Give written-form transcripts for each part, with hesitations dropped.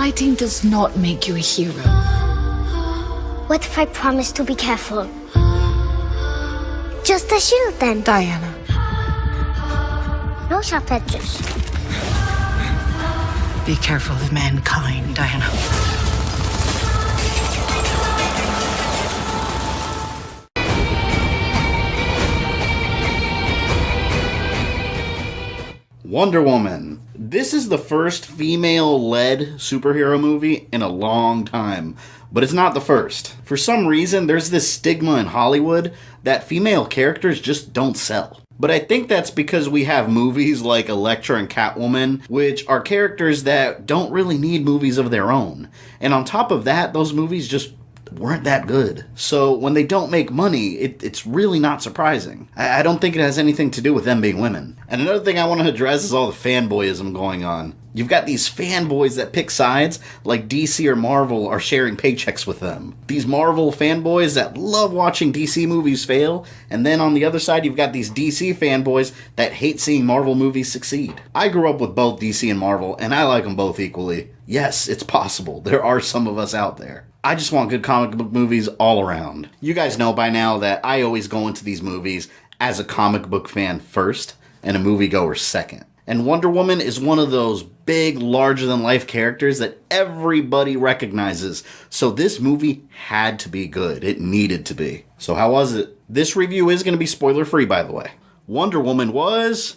Fighting does not make you a hero. What if I promise to be careful? Just a shield then. Diana. No sharp edges. Be careful of mankind, Diana. Wonder Woman. This is the first female-led superhero movie in a long time, but it's not the first. For some reason, there's this stigma in Hollywood that female characters just don't sell. But I think that's because we have movies like Elektra and Catwoman, which are characters that don't really need movies of their own. And on top of that, those movies just weren't that good. So when they don't make money, it's really not surprising. I don't think it has anything to do with them being women. And another thing I want to address is all the fanboyism going on. You've got these fanboys that pick sides, like DC or Marvel are sharing paychecks with them. These Marvel fanboys that love watching DC movies fail, and then on the other side you've got these DC fanboys that hate seeing Marvel movies succeed. I grew up with both DC and Marvel, and I like them both equally. Yes, it's possible. There are some of us out there. I just want good comic book movies all around. You guys know by now that I always go into these movies as a comic book fan first, and a moviegoer second. And Wonder Woman is one of those big, larger-than-life characters that everybody recognizes. So this movie had to be good. It needed to be. So how was it? This review is going to be spoiler-free, by the way. Wonder Woman was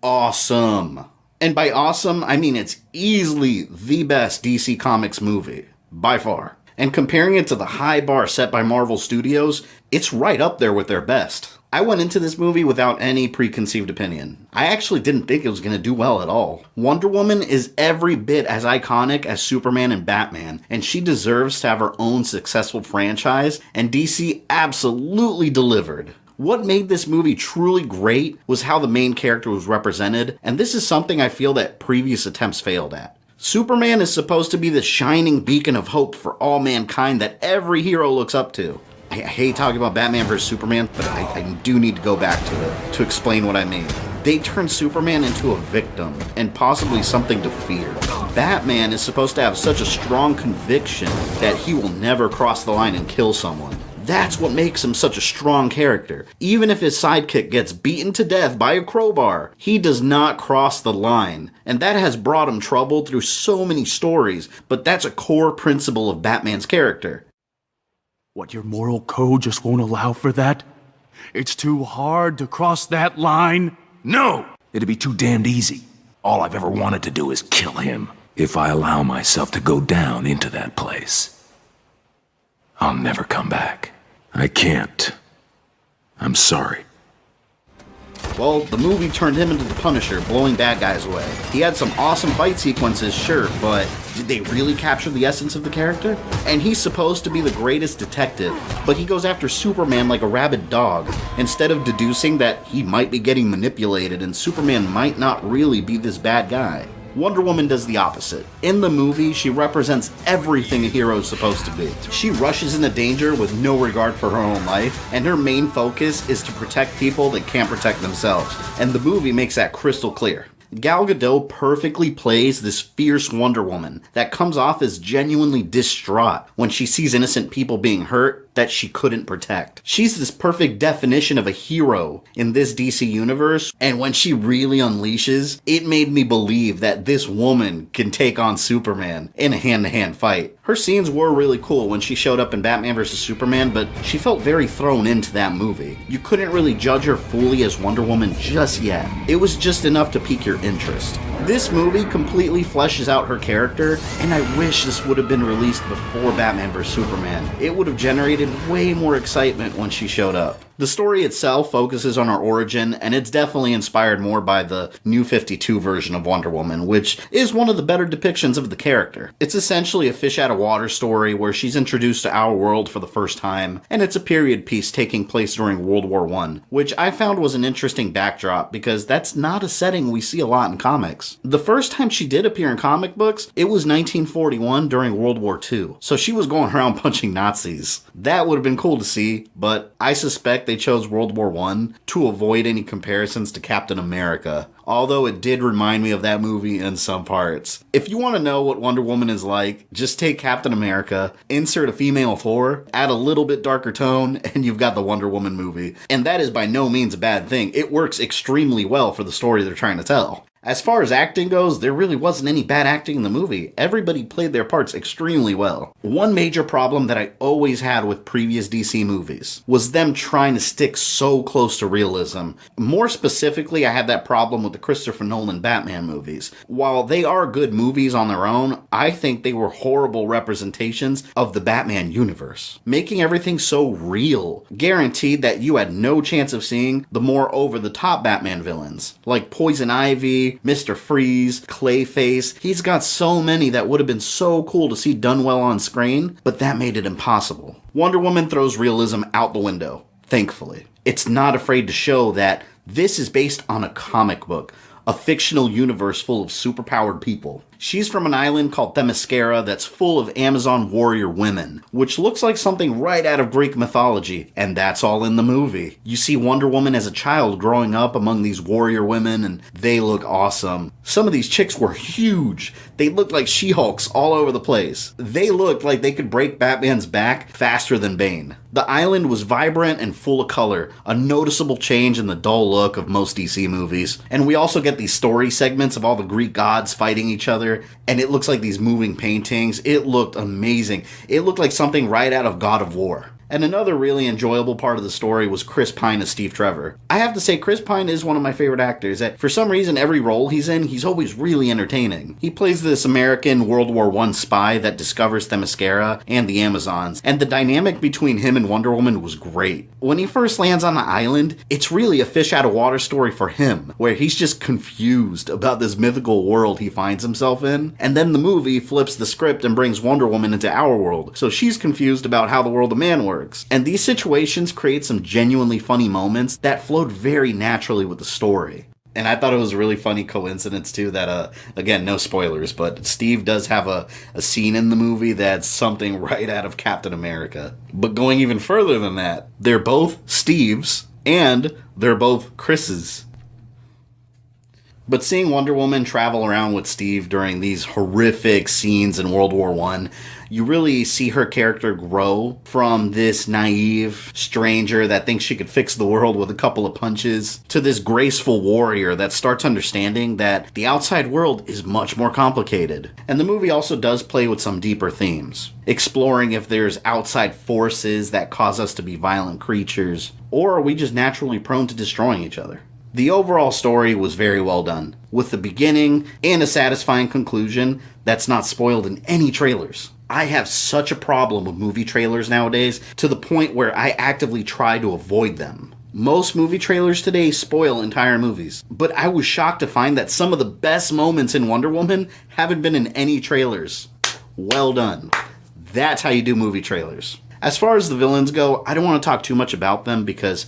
awesome. And by awesome, I mean it's easily the best DC Comics movie. By far. And comparing it to the high bar set by Marvel Studios, it's right up there with their best. I went into this movie without any preconceived opinion. I actually didn't think it was going to do well at all. Wonder Woman is every bit as iconic as Superman and Batman, and she deserves to have her own successful franchise, and DC absolutely delivered. What made this movie truly great was how the main character was represented, and this is something I feel that previous attempts failed at. Superman is supposed to be the shining beacon of hope for all mankind that every hero looks up to. I hate talking about Batman vs. Superman, but I do need to go back to it to explain what I mean. They turned Superman into a victim, and possibly something to fear. Batman is supposed to have such a strong conviction that he will never cross the line and kill someone. That's what makes him such a strong character. Even if his sidekick gets beaten to death by a crowbar, he does not cross the line. And that has brought him trouble through so many stories, but that's a core principle of Batman's character. What, your moral code just won't allow for that? It's too hard to cross that line? No! It'd be too damned easy. All I've ever wanted to do is kill him. If I allow myself to go down into that place, I'll never come back. I can't. I'm sorry. Well, the movie turned him into the Punisher, blowing bad guys away. He had some awesome fight sequences, sure, but did they really capture the essence of the character? And he's supposed to be the greatest detective, but he goes after Superman like a rabid dog, instead of deducing that he might be getting manipulated and Superman might not really be this bad guy. Wonder Woman does the opposite. In the movie, she represents everything a hero is supposed to be. She rushes into danger with no regard for her own life, and her main focus is to protect people that can't protect themselves. And the movie makes that crystal clear. Gal Gadot perfectly plays this fierce Wonder Woman that comes off as genuinely distraught when she sees innocent people being hurt that she couldn't protect. She's this perfect definition of a hero in this DC universe, and when she really unleashes, it made me believe that this woman can take on Superman in a hand-to-hand fight. Her scenes were really cool when she showed up in Batman vs. Superman, but she felt very thrown into that movie. You couldn't really judge her fully as Wonder Woman just yet. It was just enough to pique your interest. This movie completely fleshes out her character, and I wish this would have been released before Batman vs. Superman. It would have generated way more excitement when she showed up. The story itself focuses on her origin, and it's definitely inspired more by the New 52 version of Wonder Woman, which is one of the better depictions of the character. It's essentially a fish-out-of-water story where she's introduced to our world for the first time, and it's a period piece taking place during World War I, which I found was an interesting backdrop because that's not a setting we see a lot in comics. The first time she did appear in comic books, it was 1941 during World War II, so she was going around punching Nazis. That would have been cool to see, but I suspect they chose World War I to avoid any comparisons to Captain America, although it did remind me of that movie in some parts. If you want to know what Wonder Woman is like, just take Captain America, insert a female Thor, add a little bit darker tone, and you've got the Wonder Woman movie. And that is by no means a bad thing. It works extremely well for the story they're trying to tell. As far as acting goes, there really wasn't any bad acting in the movie. Everybody played their parts extremely well. One major problem that I always had with previous DC movies was them trying to stick so close to realism. More specifically, I had that problem with the Christopher Nolan Batman movies. While they are good movies on their own, I think they were horrible representations of the Batman universe, making everything so real, guaranteed that you had no chance of seeing the more over-the-top Batman villains, like Poison Ivy, Mr. Freeze, Clayface. He's got so many that would have been so cool to see done well on screen, but that made it impossible. Wonder Woman throws realism out the window, thankfully. It's not afraid to show that this is based on a comic book, a fictional universe full of superpowered people. She's from an island called Themyscira that's full of Amazon warrior women, which looks like something right out of Greek mythology, and that's all in the movie. You see Wonder Woman as a child growing up among these warrior women, and they look awesome. Some of these chicks were huge. They looked like She-Hulks all over the place. They looked like they could break Batman's back faster than Bane. The island was vibrant and full of color, a noticeable change in the dull look of most DC movies. And we also get these story segments of all the Greek gods fighting each other, and it looks like these moving paintings. It looked amazing. It looked like something right out of God of War. And another really enjoyable part of the story was Chris Pine as Steve Trevor. I have to say, Chris Pine is one of my favorite actors. That for some reason, every role he's in, he's always really entertaining. He plays this American World War I spy that discovers Themyscira and the Amazons, and the dynamic between him and Wonder Woman was great. When he first lands on the island, it's really a fish out of water story for him, where he's just confused about this mythical world he finds himself in, and then the movie flips the script and brings Wonder Woman into our world, so she's confused about how the world of man works. And these situations create some genuinely funny moments that flowed very naturally with the story. And I thought it was a really funny coincidence, too, that, again, no spoilers, but Steve does have a scene in the movie that's something right out of Captain America. But going even further than that, they're both Steves, and they're both Chris's. But seeing Wonder Woman travel around with Steve during these horrific scenes in World War I, you really see her character grow from this naive stranger that thinks she could fix the world with a couple of punches to this graceful warrior that starts understanding that the outside world is much more complicated. And the movie also does play with some deeper themes, exploring if there's outside forces that cause us to be violent creatures, or are we just naturally prone to destroying each other. The overall story was very well done, with the beginning and a satisfying conclusion that's not spoiled in any trailers. I have such a problem with movie trailers nowadays, to the point where I actively try to avoid them. Most movie trailers today spoil entire movies, but I was shocked to find that some of the best moments in Wonder Woman haven't been in any trailers. Well done. That's how you do movie trailers. As far as the villains go, I don't want to talk too much about them because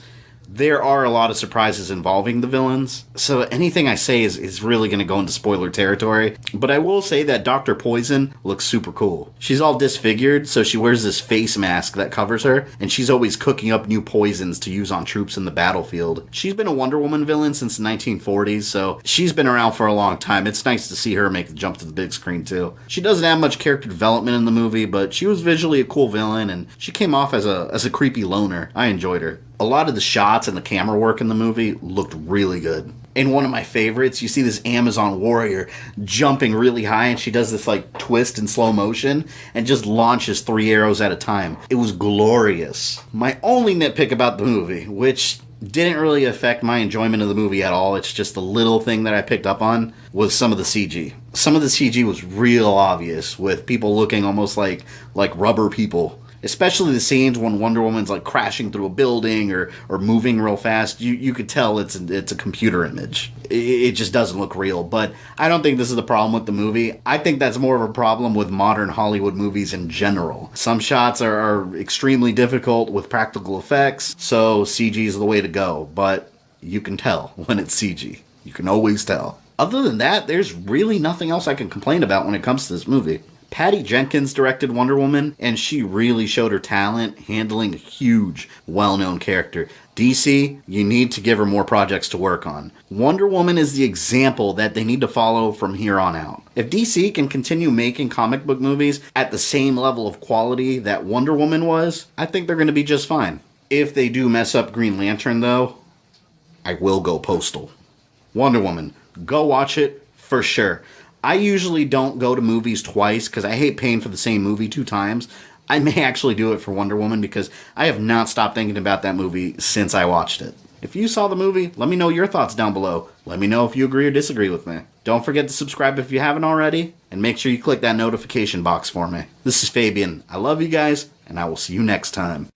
there are a lot of surprises involving the villains, so anything I say is really going to go into spoiler territory. But I will say that Dr. Poison looks super cool. She's all disfigured, so she wears this face mask that covers her, and she's always cooking up new poisons to use on troops in the battlefield. She's been a Wonder Woman villain since the 1940s, so she's been around for a long time. It's nice to see her make the jump to the big screen too. She doesn't have much character development in the movie, but she was visually a cool villain, and she came off as a creepy loner. I enjoyed her. A lot of the shots and the camera work in the movie looked really good. And one of my favorites, you see this Amazon warrior jumping really high, and she does this like twist in slow motion and just launches 3 arrows at a time. It was glorious. My only nitpick about the movie, which didn't really affect my enjoyment of the movie at all, it's just a little thing that I picked up on, was some of the CG. Some of the CG was real obvious, with people looking almost like rubber people. Especially the scenes when Wonder Woman's like crashing through a building or moving real fast. You could tell it's a computer image. It just doesn't look real. But I don't think this is the problem with the movie. I think that's more of a problem with modern Hollywood movies in general. Some shots are extremely difficult with practical effects, so CG is the way to go. But you can tell when it's CG. You can always tell. Other than that, there's really nothing else I can complain about when it comes to this movie. Patty Jenkins directed Wonder Woman, and she really showed her talent handling a huge, well-known character. DC, you need to give her more projects to work on. Wonder Woman is the example that they need to follow from here on out. If DC can continue making comic book movies at the same level of quality that Wonder Woman was, I think they're going to be just fine. If they do mess up Green Lantern, though, I will go postal. Wonder Woman, go watch it for sure. I usually don't go to movies twice because I hate paying for the same movie 2 times. I may actually do it for Wonder Woman because I have not stopped thinking about that movie since I watched it. If you saw the movie, let me know your thoughts down below. Let me know if you agree or disagree with me. Don't forget to subscribe if you haven't already, and make sure you click that notification box for me. This is Fabian. I love you guys, and I will see you next time.